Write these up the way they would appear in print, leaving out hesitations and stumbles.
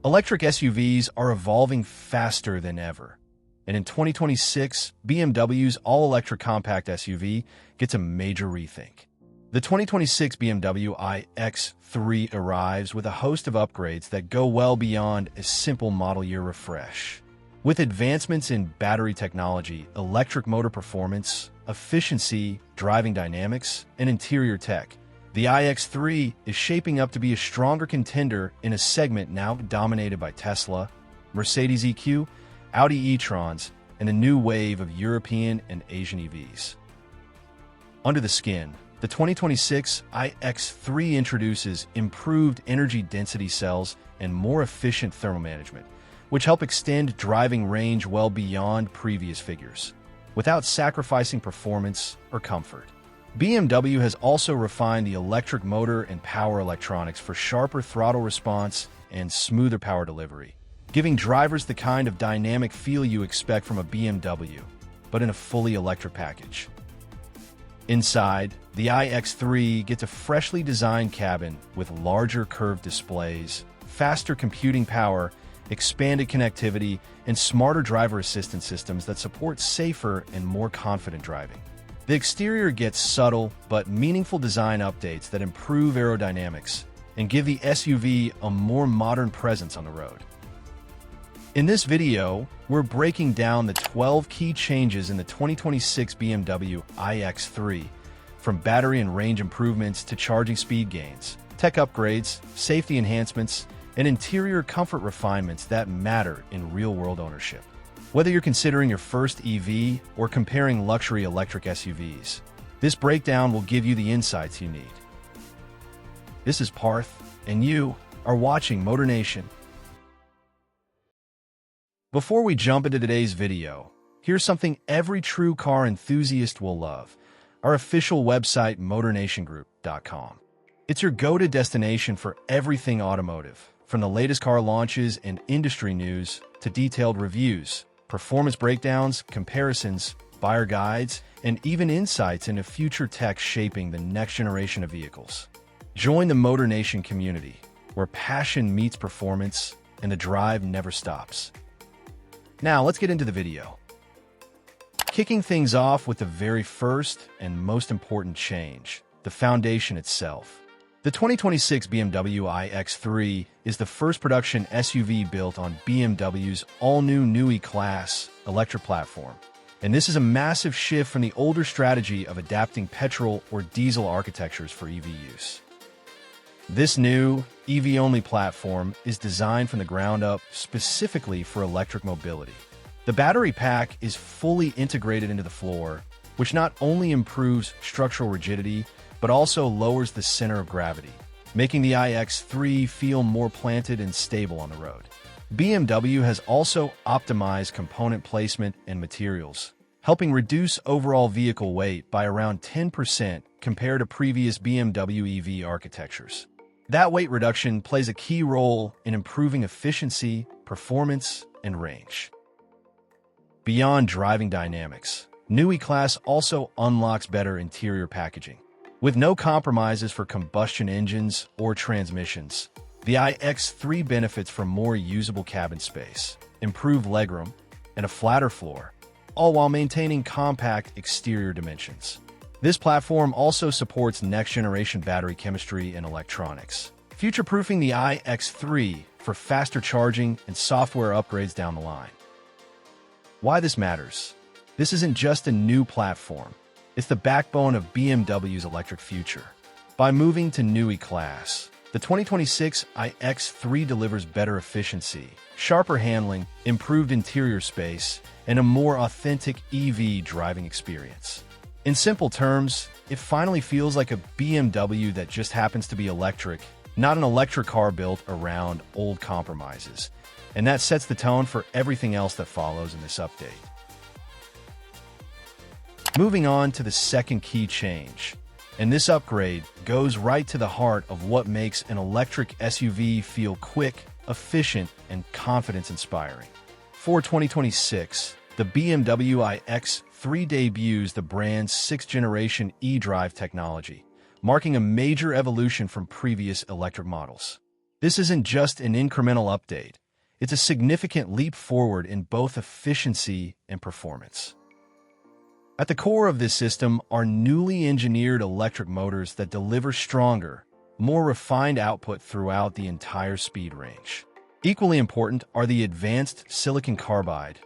Electric SUVs are evolving faster than ever. And in 2026, BMW's all-electric compact SUV gets a major rethink. The 2026 BMW iX3 arrives with a host of upgrades that go well beyond a simple model year refresh. With advancements in battery technology, electric motor performance, efficiency, driving dynamics, and interior tech, the iX3 is shaping up to be a stronger contender in a segment now dominated by Tesla, Mercedes EQ, Audi e-trons, and a new wave of European and Asian EVs. Under the skin, the 2026 iX3 introduces improved energy density cells and more efficient thermal management, which help extend driving range well beyond previous figures, without sacrificing performance or comfort. BMW has also refined the electric motor and power electronics for sharper throttle response and smoother power delivery, giving drivers the kind of dynamic feel you expect from a BMW, but in a fully electric package. Inside, the iX3 gets a freshly designed cabin with larger curved displays, faster computing power, expanded connectivity, and smarter driver assistance systems that support safer and more confident driving. The exterior gets subtle but meaningful design updates that improve aerodynamics and give the SUV a more modern presence on the road. In this video, we're breaking down the 12 key changes in the 2026 BMW iX3, from battery and range improvements to charging speed gains, tech upgrades, safety enhancements, and interior comfort refinements that matter in real-world ownership. Whether you're considering your first EV or comparing luxury electric SUVs, this breakdown will give you the insights you need. This is Parth, and you are watching MotorNation. Before we jump into today's video, here's something every true car enthusiast will love: our official website, MotorNationGroup.com. It's your go-to destination for everything automotive, from the latest car launches and industry news to detailed reviews, performance breakdowns, comparisons, buyer guides, and even insights into future tech shaping the next generation of vehicles. Join the MotorNation community, where passion meets performance and the drive never stops. Now, let's get into the video. Kicking things off with the very first and most important change, the foundation itself. The 2026 BMW iX3 is the first production SUV built on BMW's all-new e-Class electric platform. And this is a massive shift from the older strategy of adapting petrol or diesel architectures for EV use. This new, EV-only platform is designed from the ground up specifically for electric mobility. The battery pack is fully integrated into the floor, which not only improves structural rigidity, but also lowers the center of gravity, making the iX3 feel more planted and stable on the road. BMW has also optimized component placement and materials, helping reduce overall vehicle weight by around 10% compared to previous BMW EV architectures. That weight reduction plays a key role in improving efficiency, performance, and range. Beyond driving dynamics, e-Class also unlocks better interior packaging. With no compromises for combustion engines or transmissions, the iX3 benefits from more usable cabin space, improved legroom, and a flatter floor, all while maintaining compact exterior dimensions. This platform also supports next-generation battery chemistry and electronics, future-proofing the iX3 for faster charging and software upgrades down the line. Why this matters? This isn't just a new platform. It's the backbone of BMW's electric future. By moving to e-Class, the 2026 iX3 delivers better efficiency, sharper handling, improved interior space, and a more authentic EV driving experience. In simple terms, it finally feels like a BMW that just happens to be electric, not an electric car built around old compromises. And that sets the tone for everything else that follows in this update. Moving on to the second key change, and this upgrade goes right to the heart of what makes an electric SUV feel quick, efficient, and confidence-inspiring. For 2026, the BMW iX3 debuts the brand's 6th-generation eDrive technology, marking a major evolution from previous electric models. This isn't just an incremental update. It's a significant leap forward in both efficiency and performance. At the core of this system are newly engineered electric motors that deliver stronger, more refined output throughout the entire speed range. Equally important are the advanced silicon carbide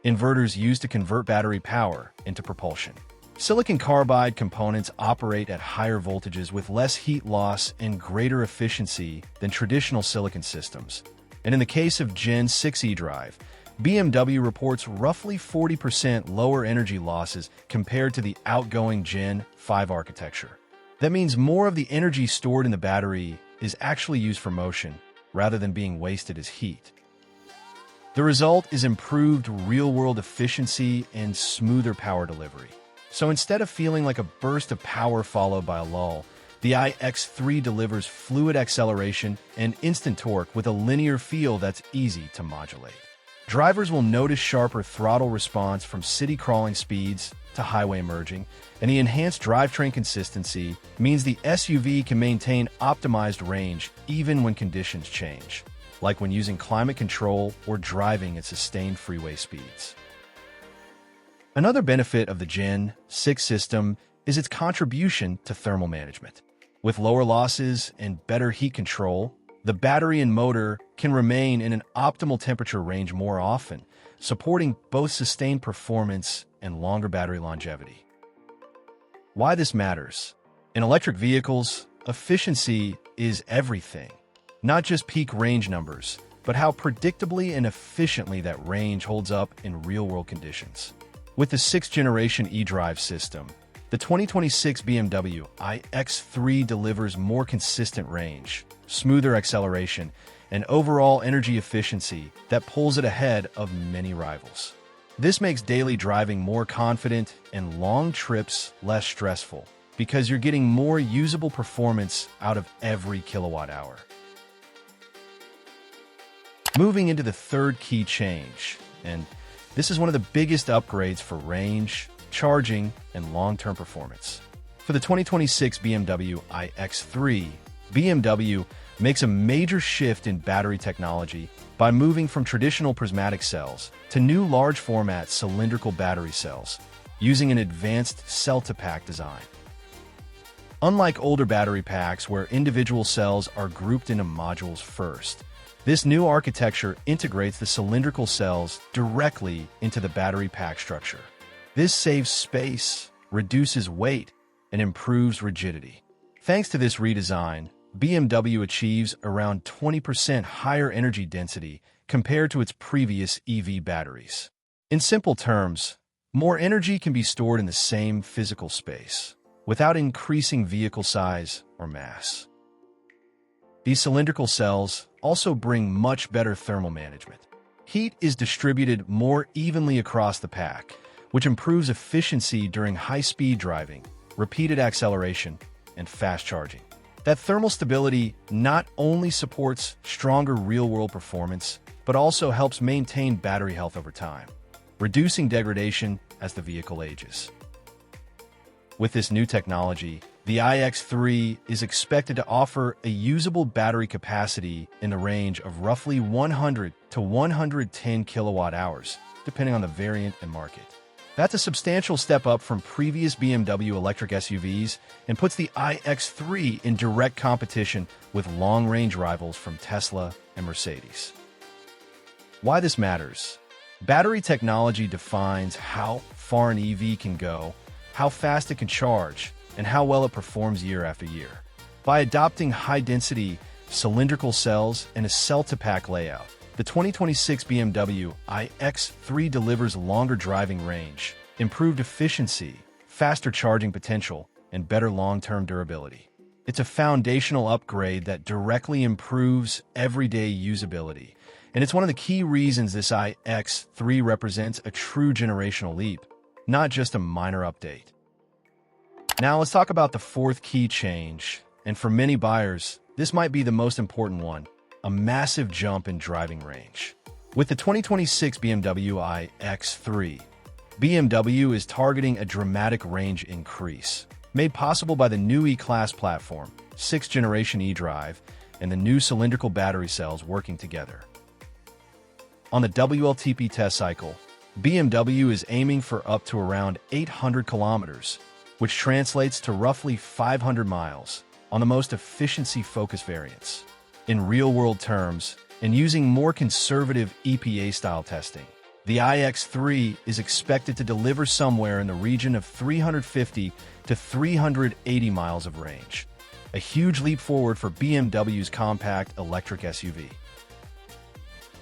inverters used to convert battery power into propulsion. Silicon carbide components operate at higher voltages with less heat loss and greater efficiency than traditional silicon systems. And in the case of Gen 6 eDrive, BMW reports roughly 40% lower energy losses compared to the outgoing Gen 5 architecture. That means more of the energy stored in the battery is actually used for motion, rather than being wasted as heat. The result is improved real-world efficiency and smoother power delivery. So instead of feeling like a burst of power followed by a lull, the iX3 delivers fluid acceleration and instant torque with a linear feel that's easy to modulate. Drivers will notice sharper throttle response from city crawling speeds to highway merging, and the enhanced drivetrain consistency means the SUV can maintain optimized range even when conditions change, like when using climate control or driving at sustained freeway speeds. Another benefit of the Gen 6 system is its contribution to thermal management. With lower losses and better heat control, the battery and motor can remain in an optimal temperature range more often, supporting both sustained performance and longer battery longevity. Why this matters? In electric vehicles, efficiency is everything. Not just peak range numbers, but how predictably and efficiently that range holds up in real-world conditions. With the 6th-generation eDrive system, the 2026 BMW iX3 delivers more consistent range, smoother acceleration, and overall energy efficiency that pulls it ahead of many rivals. This makes daily driving more confident and long trips less stressful because you're getting more usable performance out of every kilowatt hour. Moving into the third key change, and this is one of the biggest upgrades for range, charging, and long-term performance. For the 2026 BMW iX3, BMW makes a major shift in battery technology by moving from traditional prismatic cells to new large-format cylindrical battery cells, using an advanced cell-to-pack design. Unlike older battery packs where individual cells are grouped into modules first, this new architecture integrates the cylindrical cells directly into the battery pack structure. This saves space, reduces weight, and improves rigidity. Thanks to this redesign, BMW achieves around 20% higher energy density compared to its previous EV batteries. In simple terms, more energy can be stored in the same physical space, without increasing vehicle size or mass. These cylindrical cells also bring much better thermal management. Heat is distributed more evenly across the pack, which improves efficiency during high-speed driving, repeated acceleration, and fast charging. That thermal stability not only supports stronger real-world performance, but also helps maintain battery health over time, reducing degradation as the vehicle ages. With this new technology, the iX3 is expected to offer a usable battery capacity in the range of roughly 100 to 110 kilowatt hours, depending on the variant and market. That's a substantial step up from previous BMW electric SUVs and puts the iX3 in direct competition with long-range rivals from Tesla and Mercedes. Why this matters? Battery technology defines how far an EV can go, how fast it can charge, and how well it performs year after year. By adopting high-density cylindrical cells and a cell-to-pack layout, the 2026 BMW iX3 delivers longer driving range, improved efficiency, faster charging potential, and better long-term durability. It's a foundational upgrade that directly improves everyday usability, and it's one of the key reasons this iX3 represents a true generational leap, not just a minor update. Now let's talk about the fourth key change, and for many buyers, this might be the most important one: a massive jump in driving range. With the 2026 BMW iX3, BMW is targeting a dramatic range increase, made possible by the new E-Class platform, 6th-generation eDrive, and the new cylindrical battery cells working together. On the WLTP test cycle, BMW is aiming for up to around 800 kilometers, which translates to roughly 500 miles on the most efficiency-focused variants. In real-world terms, and using more conservative EPA-style testing, the iX3 is expected to deliver somewhere in the region of 350 to 380 miles of range, a huge leap forward for BMW's compact electric SUV.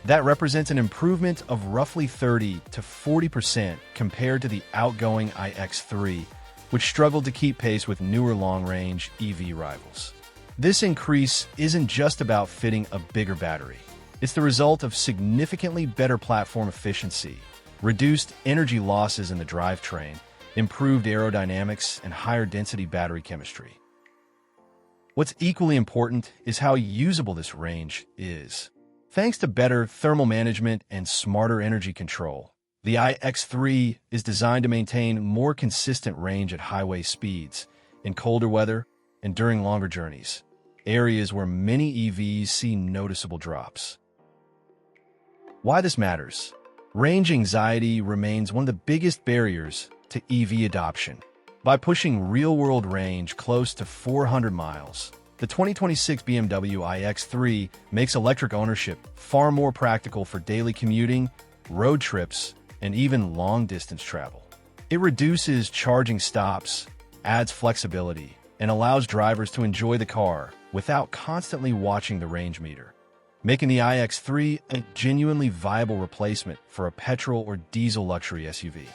That represents an improvement of roughly 30 to 40% compared to the outgoing iX3, which struggled to keep pace with newer long-range EV rivals. This increase isn't just about fitting a bigger battery. It's the result of significantly better platform efficiency, reduced energy losses in the drivetrain, improved aerodynamics, and higher density battery chemistry. What's equally important is how usable this range is. Thanks to better thermal management and smarter energy control, the iX3 is designed to maintain more consistent range at highway speeds, in colder weather, and during longer journeys, areas where many EVs see noticeable drops. Why this matters? Range anxiety remains one of the biggest barriers to EV adoption. By pushing real-world range close to 400 miles, the 2026 BMW iX3 makes electric ownership far more practical for daily commuting, road trips, and even long-distance travel. It reduces charging stops, adds flexibility, and allows drivers to enjoy the car without constantly watching the range meter, making the iX3 a genuinely viable replacement for a petrol or diesel luxury SUV.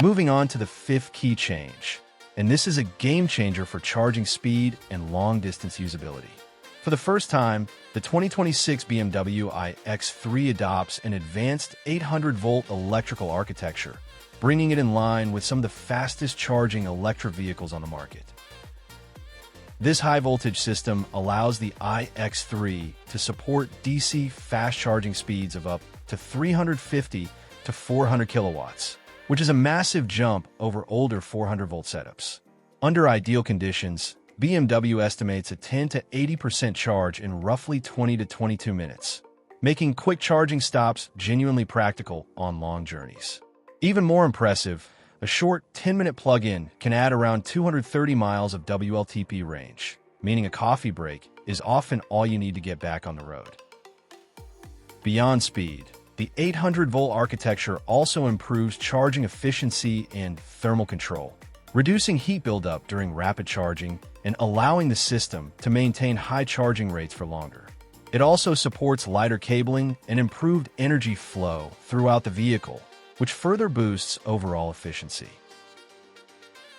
Moving on to the fifth key change, and this is a game changer for charging speed and long-distance usability. For the first time, the 2026 BMW iX3 adopts an advanced 800-volt electrical architecture, bringing it in line with some of the fastest-charging electric vehicles on the market. This high-voltage system allows the iX3 to support DC fast-charging speeds of up to 350 to 400 kilowatts, which is a massive jump over older 400-volt setups. Under ideal conditions, BMW estimates a 10 to 80% charge in roughly 20 to 22 minutes, making quick charging stops genuinely practical on long journeys. Even more impressive, a short 10-minute plug-in can add around 230 miles of WLTP range, meaning a coffee break is often all you need to get back on the road. Beyond speed, the 800-volt architecture also improves charging efficiency and thermal control, reducing heat buildup during rapid charging and allowing the system to maintain high charging rates for longer. It also supports lighter cabling and improved energy flow throughout the vehicle, which further boosts overall efficiency.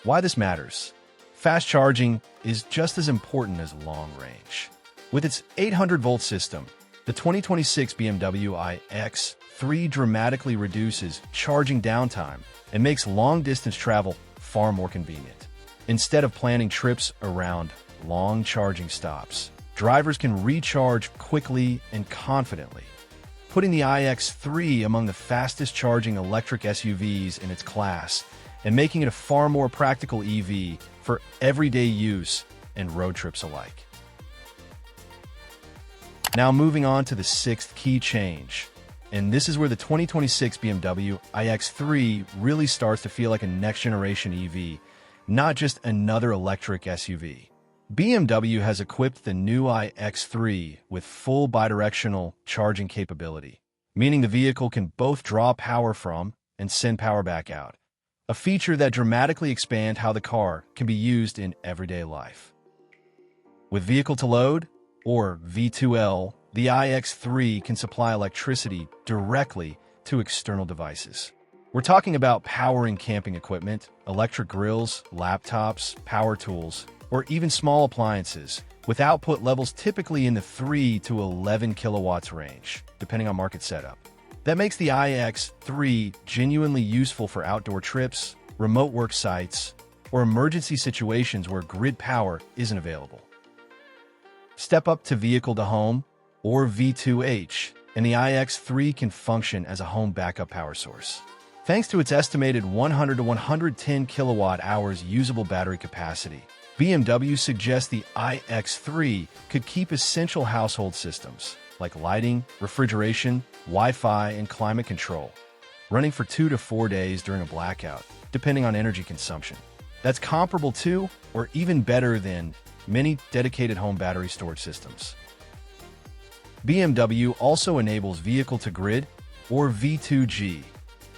Why this matters? Fast charging is just as important as long range. With its 800-volt system, the 2026 BMW iX3 dramatically reduces charging downtime and makes long-distance travel far more convenient. Instead of planning trips around long charging stops, drivers can recharge quickly and confidently, putting the iX3 among the fastest-charging electric SUVs in its class and making it a far more practical EV for everyday use and road trips alike. Now moving on to the sixth key change, and this is where the 2026 BMW iX3 really starts to feel like a next-generation EV, not just another electric SUV. BMW has equipped the new iX3 with full bidirectional charging capability, meaning the vehicle can both draw power from and send power back out, a feature that dramatically expands how the car can be used in everyday life. With vehicle-to-load, or V2L, the iX3 can supply electricity directly to external devices. We're talking about powering camping equipment, electric grills, laptops, power tools, or even small appliances, with output levels typically in the 3 to 11 kilowatts range, depending on market setup. That makes the iX3 genuinely useful for outdoor trips, remote work sites, or emergency situations where grid power isn't available. Step up to vehicle-to-home, or V2H, and the iX3 can function as a home backup power source. Thanks to its estimated 100 to 110 kilowatt-hours usable battery capacity, BMW suggests the iX3 could keep essential household systems like lighting, refrigeration, Wi-Fi, and climate control running for 2 to 4 days during a blackout, depending on energy consumption. That's comparable to, or even better than, many dedicated home battery storage systems. BMW also enables vehicle-to-grid, or V2G,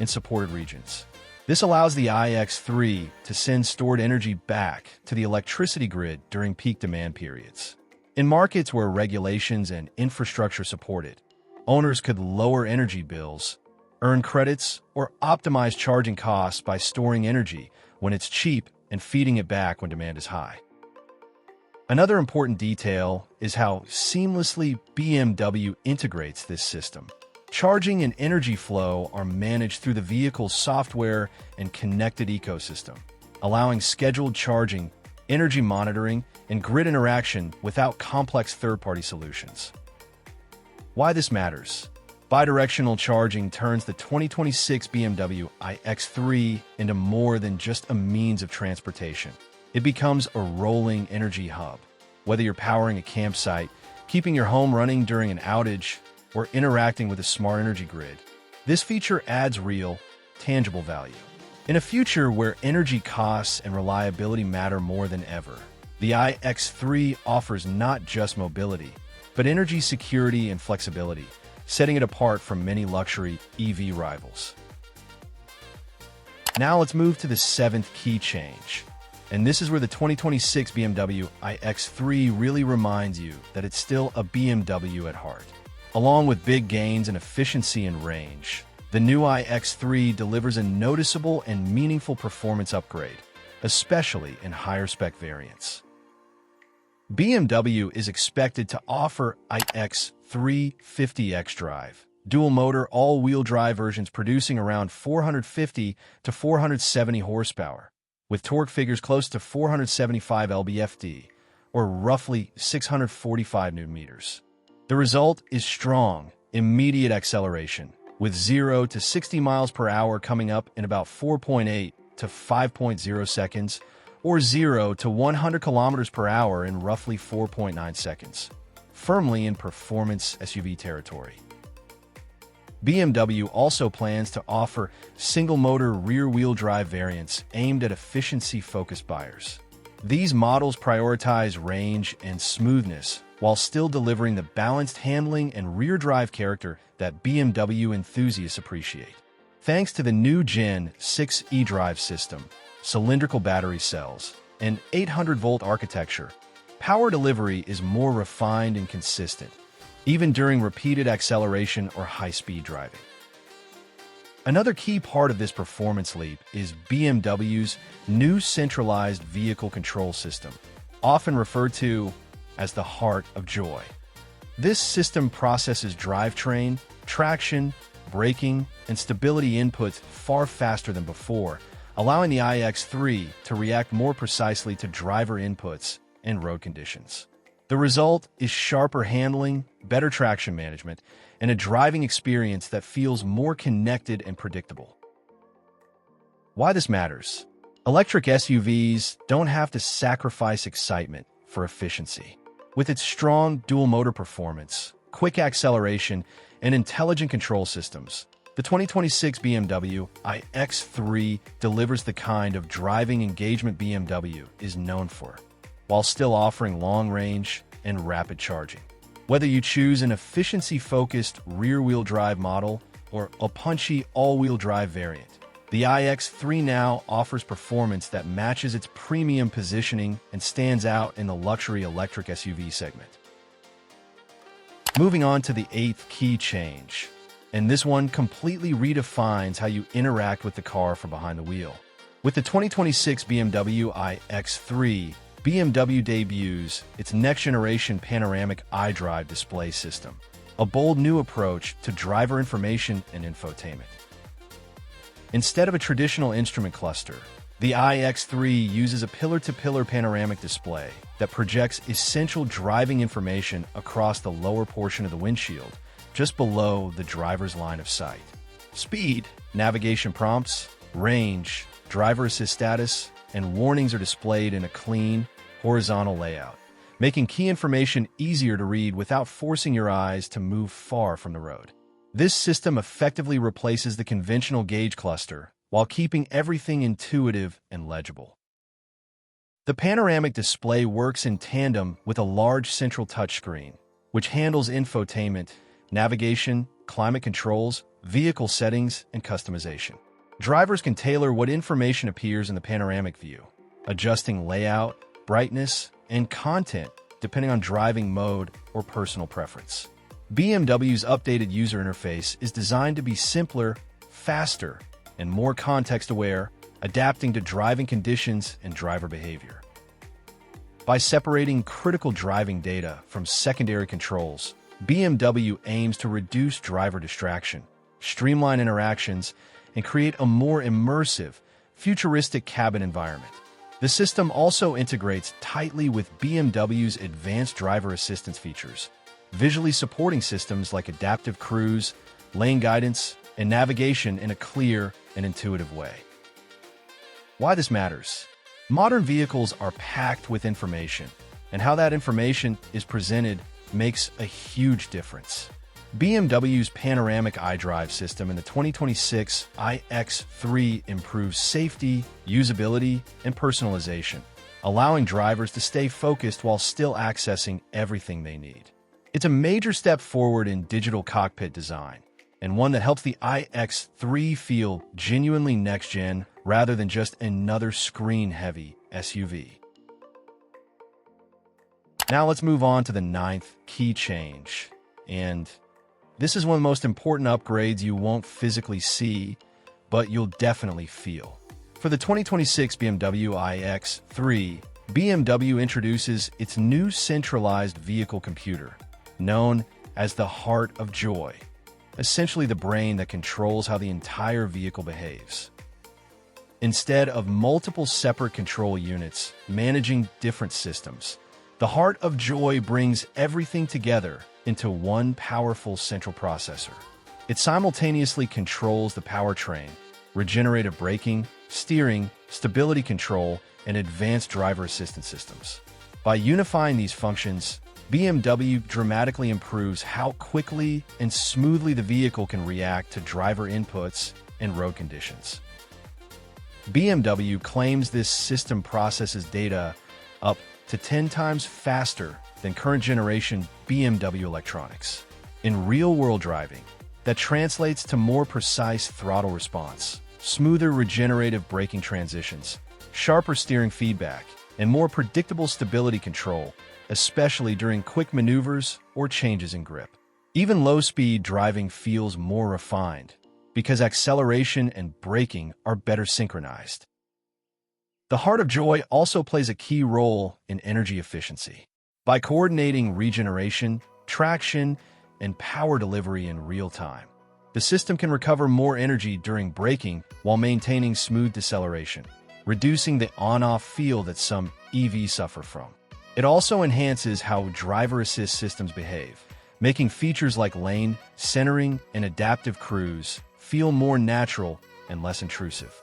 in supported regions. This allows the iX3 to send stored energy back to the electricity grid during peak demand periods. In markets where regulations and infrastructure support it, owners could lower energy bills, earn credits, or optimize charging costs by storing energy when it's cheap and feeding it back when demand is high. Another important detail is how seamlessly BMW integrates this system. Charging and energy flow are managed through the vehicle's software and connected ecosystem, allowing scheduled charging, energy monitoring, and grid interaction without complex third-party solutions. Why this matters? Bidirectional charging turns the 2026 BMW iX3 into more than just a means of transportation. It becomes a rolling energy hub. Whether you're powering a campsite, keeping your home running during an outage, or interacting with a smart energy grid, this feature adds real, tangible value. In a future where energy costs and reliability matter more than ever, the iX3 offers not just mobility, but energy security and flexibility, setting it apart from many luxury EV rivals. Now let's move to the 7th key change. And this is where the 2026 BMW iX3 really reminds you that it's still a BMW at heart. Along with big gains in efficiency and range, the new iX3 delivers a noticeable and meaningful performance upgrade, especially in higher-spec variants. BMW is expected to offer iX3 50 xDrive, dual-motor all-wheel drive versions producing around 450 to 470 horsepower, with torque figures close to 475 lb-ft, or roughly 645 Nm. The result is strong, immediate acceleration, with 0 to 60 miles per hour coming up in about 4.8 to 5.0 seconds, or 0 to 100 kilometers per hour in roughly 4.9 seconds, firmly in performance SUV territory. BMW also plans to offer single-motor rear-wheel drive variants aimed at efficiency-focused buyers. These models prioritize range and smoothness while still delivering the balanced handling and rear-drive character that BMW enthusiasts appreciate. Thanks to the new Gen 6 eDrive system, cylindrical battery cells, and 800-volt architecture, power delivery is more refined and consistent, even during repeated acceleration or high-speed driving. Another key part of this performance leap is BMW's new centralized vehicle control system, often referred to as the heart of joy. This system processes drivetrain, traction, braking, and stability inputs far faster than before, allowing the iX3 to react more precisely to driver inputs and road conditions. The result is sharper handling, better traction management, and a driving experience that feels more connected and predictable. Why this matters? Electric SUVs don't have to sacrifice excitement for efficiency. With its strong dual-motor performance, quick acceleration, and intelligent control systems, the 2026 BMW iX3 delivers the kind of driving engagement BMW is known for, while still offering long range and rapid charging. Whether you choose an efficiency-focused rear-wheel drive model or a punchy all-wheel drive variant, the iX3 now offers performance that matches its premium positioning and stands out in the luxury electric SUV segment. Moving on to the 8th key change, and this one completely redefines how you interact with the car from behind the wheel. With the 2026 BMW iX3, BMW debuts its next-generation panoramic iDrive display system, a bold new approach to driver information and infotainment. Instead of a traditional instrument cluster, the iX3 uses a pillar-to-pillar panoramic display that projects essential driving information across the lower portion of the windshield, just below the driver's line of sight. Speed, navigation prompts, range, driver assist status, and warnings are displayed in a clean, horizontal layout, making key information easier to read without forcing your eyes to move far from the road. This system effectively replaces the conventional gauge cluster while keeping everything intuitive and legible. The panoramic display works in tandem with a large central touchscreen, which handles infotainment, navigation, climate controls, vehicle settings, and customization. Drivers can tailor what information appears in the panoramic view, adjusting layout, brightness, and content depending on driving mode or personal preference. BMW's updated user interface is designed to be simpler, faster, and more context-aware, adapting to driving conditions and driver behavior. By separating critical driving data from secondary controls, BMW aims to reduce driver distraction, streamline interactions, and create a more immersive, futuristic cabin environment. The system also integrates tightly with BMW's advanced driver assistance features, visually supporting systems like adaptive cruise, lane guidance, and navigation in a clear and intuitive way. Why this matters? Modern vehicles are packed with information, and how that information is presented makes a huge difference. BMW's panoramic iDrive system in the 2026 iX3 improves safety, usability, and personalization, allowing drivers to stay focused while still accessing everything they need. It's a major step forward in digital cockpit design, and one that helps the iX3 feel genuinely next-gen rather than just another screen-heavy SUV. Now let's move on to the 9th key change, and this is one of the most important upgrades you won't physically see, but you'll definitely feel. For the 2026 BMW iX3, BMW introduces its new centralized vehicle computer, known as the Heart of Joy, essentially the brain that controls how the entire vehicle behaves. Instead of multiple separate control units managing different systems, the Heart of Joy brings everything together into one powerful central processor. It simultaneously controls the powertrain, regenerative braking, steering, stability control, and advanced driver assistance systems. By unifying these functions, BMW dramatically improves how quickly and smoothly the vehicle can react to driver inputs and road conditions. BMW claims this system processes data up to 10 times faster than current generation BMW electronics. In real-world driving, that translates to more precise throttle response, smoother regenerative braking transitions, sharper steering feedback, and more predictable stability control, especially during quick maneuvers or changes in grip. Even low-speed driving feels more refined because acceleration and braking are better synchronized. The Heart of Joy also plays a key role in energy efficiency. By coordinating regeneration, traction, and power delivery in real time, the system can recover more energy during braking while maintaining smooth deceleration, reducing the on-off feel that some EVs suffer from. It also enhances how driver assist systems behave, making features like lane, centering, and adaptive cruise feel more natural and less intrusive.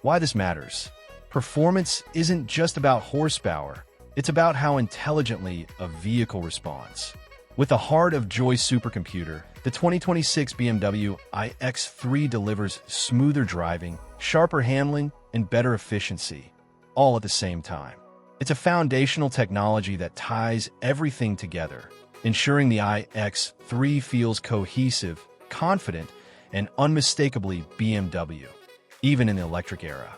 Why this matters? Performance isn't just about horsepower, it's about how intelligently a vehicle responds. With the Heart of Joy supercomputer, the 2026 BMW iX3 delivers smoother driving, sharper handling, and better efficiency, all at the same time. It's a foundational technology that ties everything together, ensuring the iX3 feels cohesive, confident, and unmistakably BMW, even in the electric era.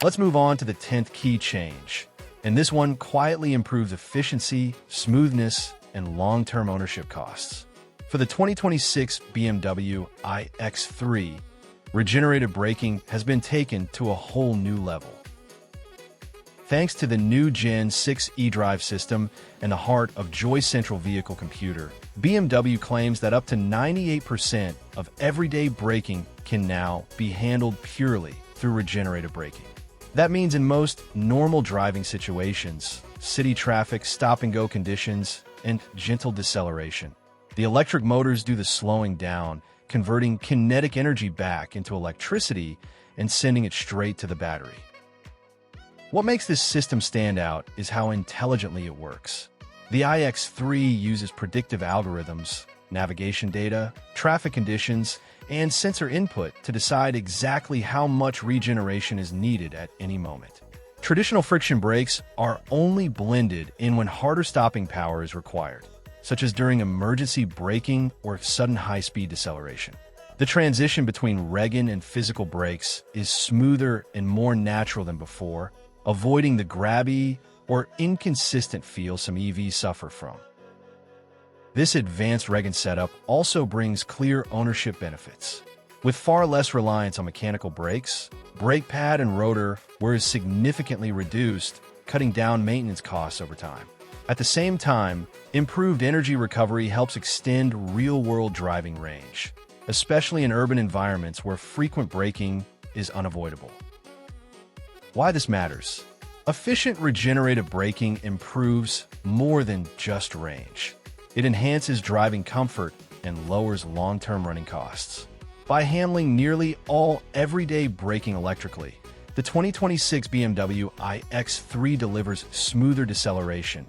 Let's move on to the 10th key change, and this one quietly improves efficiency, smoothness, and long-term ownership costs. For the 2026 BMW iX3, regenerative braking has been taken to a whole new level. Thanks to the new Gen 6 eDrive system and the Heart of Joy central vehicle computer, BMW claims that up to 98% of everyday braking can now be handled purely through regenerative braking. That means in most normal driving situations, city traffic, stop-and-go conditions, and gentle deceleration, the electric motors do the slowing down, converting kinetic energy back into electricity and sending it straight to the battery. What makes this system stand out is how intelligently it works. The iX3 uses predictive algorithms, navigation data, traffic conditions, and sensor input to decide exactly how much regeneration is needed at any moment. Traditional friction brakes are only blended in when harder stopping power is required, such as during emergency braking or sudden high-speed deceleration. The transition between regen and physical brakes is smoother and more natural than before, avoiding the grabby or inconsistent feel some EVs suffer from. This advanced regen setup also brings clear ownership benefits. With far less reliance on mechanical brakes, brake pad and rotor wear is significantly reduced, cutting down maintenance costs over time. At the same time, improved energy recovery helps extend real-world driving range, especially in urban environments where frequent braking is unavoidable. Why this matters? Efficient regenerative braking improves more than just range. It enhances driving comfort and lowers long-term running costs. By handling nearly all everyday braking electrically, the 2026 BMW iX3 delivers smoother deceleration,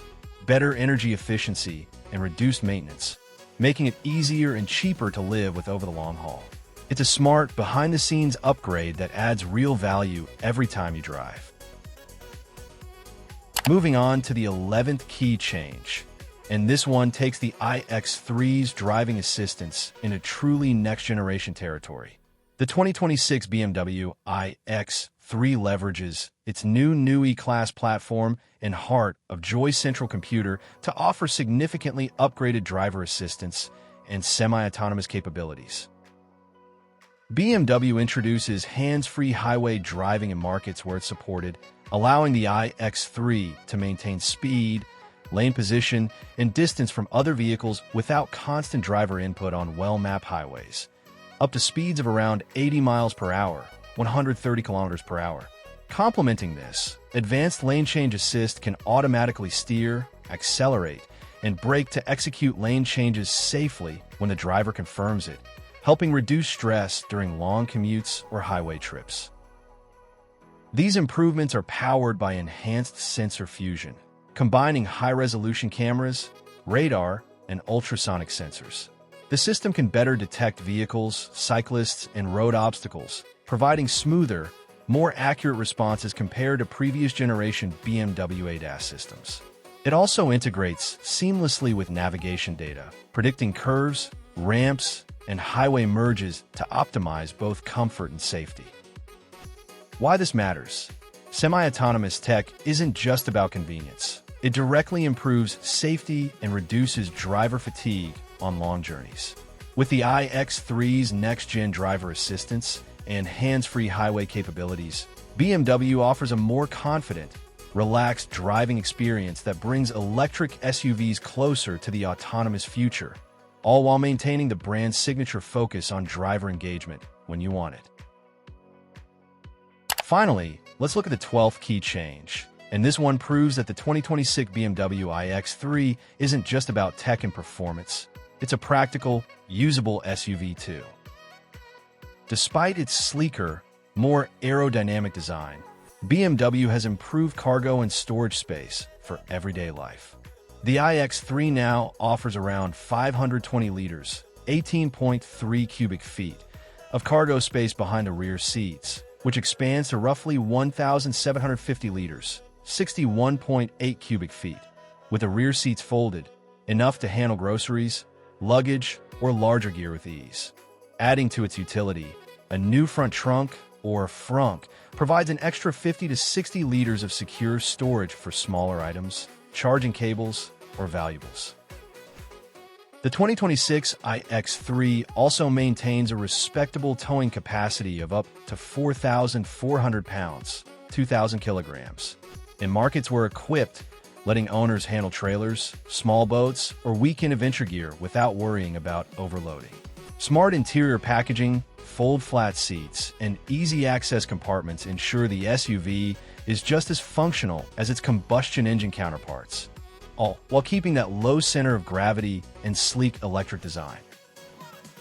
better energy efficiency, and reduced maintenance, making it easier and cheaper to live with over the long haul. It's a smart, behind-the-scenes upgrade that adds real value every time you drive. Moving on to the 11th key change. And this one takes the iX3's driving assistance into truly next-generation territory. The 2026 BMW iX3 leverages its new E-Class platform and heart of Joy Central Computer to offer significantly upgraded driver assistance and semi-autonomous capabilities. BMW introduces hands-free highway driving in markets where it's supported, allowing the iX3 to maintain speed, lane position, and distance from other vehicles without constant driver input on well-mapped highways, up to speeds of around 80 miles per hour, 130 kilometers per hour. Complementing this, advanced lane change assist can automatically steer, accelerate, and brake to execute lane changes safely when the driver confirms it, helping reduce stress during long commutes or highway trips. These improvements are powered by enhanced sensor fusion, combining high-resolution cameras, radar, and ultrasonic sensors. The system can better detect vehicles, cyclists, and road obstacles, providing smoother, more accurate responses compared to previous generation BMW ADAS systems. It also integrates seamlessly with navigation data, predicting curves, ramps, and highway merges to optimize both comfort and safety. Why this matters? Semi-autonomous tech isn't just about convenience. It directly improves safety and reduces driver fatigue on long journeys. With the iX3's next-gen driver assistance and hands-free highway capabilities, BMW offers a more confident, relaxed driving experience that brings electric SUVs closer to the autonomous future, all while maintaining the brand's signature focus on driver engagement when you want it. Finally, let's look at the 12th key change. And this one proves that the 2026 BMW iX3 isn't just about tech and performance. It's a practical, usable SUV too. Despite its sleeker, more aerodynamic design, BMW has improved cargo and storage space for everyday life. The iX3 now offers around 520 liters, 18.3 cubic feet, of cargo space behind the rear seats, which expands to roughly 1,750 liters, 61.8 cubic feet, with the rear seats folded, enough to handle groceries, luggage, or larger gear with ease. Adding to its utility, a new front trunk, or frunk, provides an extra 50 to 60 liters of secure storage for smaller items, charging cables, or valuables. The 2026 iX3 also maintains a respectable towing capacity of up to 4,400 pounds, 2,000 kilograms, in markets where equipped, letting owners handle trailers, small boats, or weekend adventure gear without worrying about overloading. Smart interior packaging, fold-flat seats, and easy-access compartments ensure the SUV is just as functional as its combustion engine counterparts, all while keeping that low center of gravity and sleek electric design.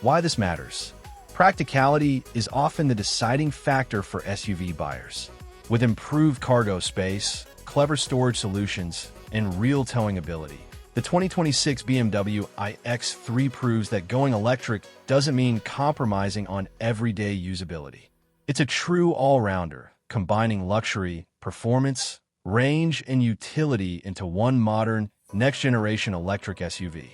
Why this matters? Practicality is often the deciding factor for SUV buyers. With improved cargo space, clever storage solutions, and real towing ability, the 2026 BMW iX3 proves that going electric doesn't mean compromising on everyday usability. It's a true all-rounder, combining luxury, performance, range, and utility into one modern, next-generation electric SUV.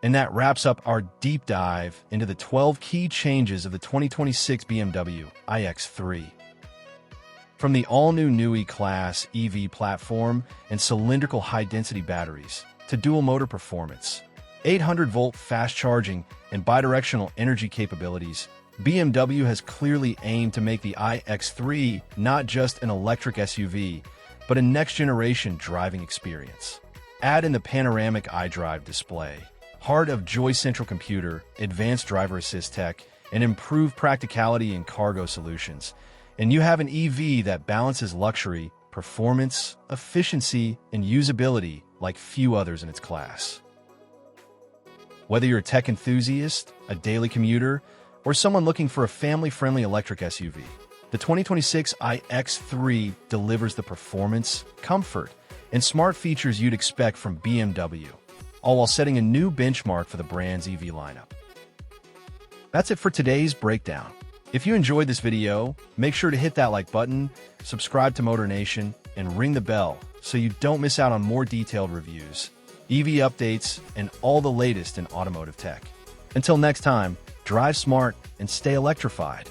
And that wraps up our deep dive into the 12 key changes of the 2026 BMW iX3. From the all-new NUI Class EV platform and cylindrical high-density batteries to dual-motor performance, 800-volt fast charging, and bidirectional energy capabilities, BMW has clearly aimed to make the iX3 not just an electric SUV, but a next-generation driving experience. Add in the panoramic iDrive display, heart of Joy Central Computer, advanced driver assist tech, and improved practicality and cargo solutions, and you have an EV that balances luxury, performance, efficiency, and usability like few others in its class. Whether you're a tech enthusiast, a daily commuter, or someone looking for a family-friendly electric SUV, the 2026 iX3 delivers the performance, comfort, and smart features you'd expect from BMW, all while setting a new benchmark for the brand's EV lineup. That's it for today's breakdown. If you enjoyed this video, make sure to hit that like button, subscribe to MotorNation, and ring the bell so you don't miss out on more detailed reviews, EV updates, and all the latest in automotive tech. Until next time, drive smart and stay electrified.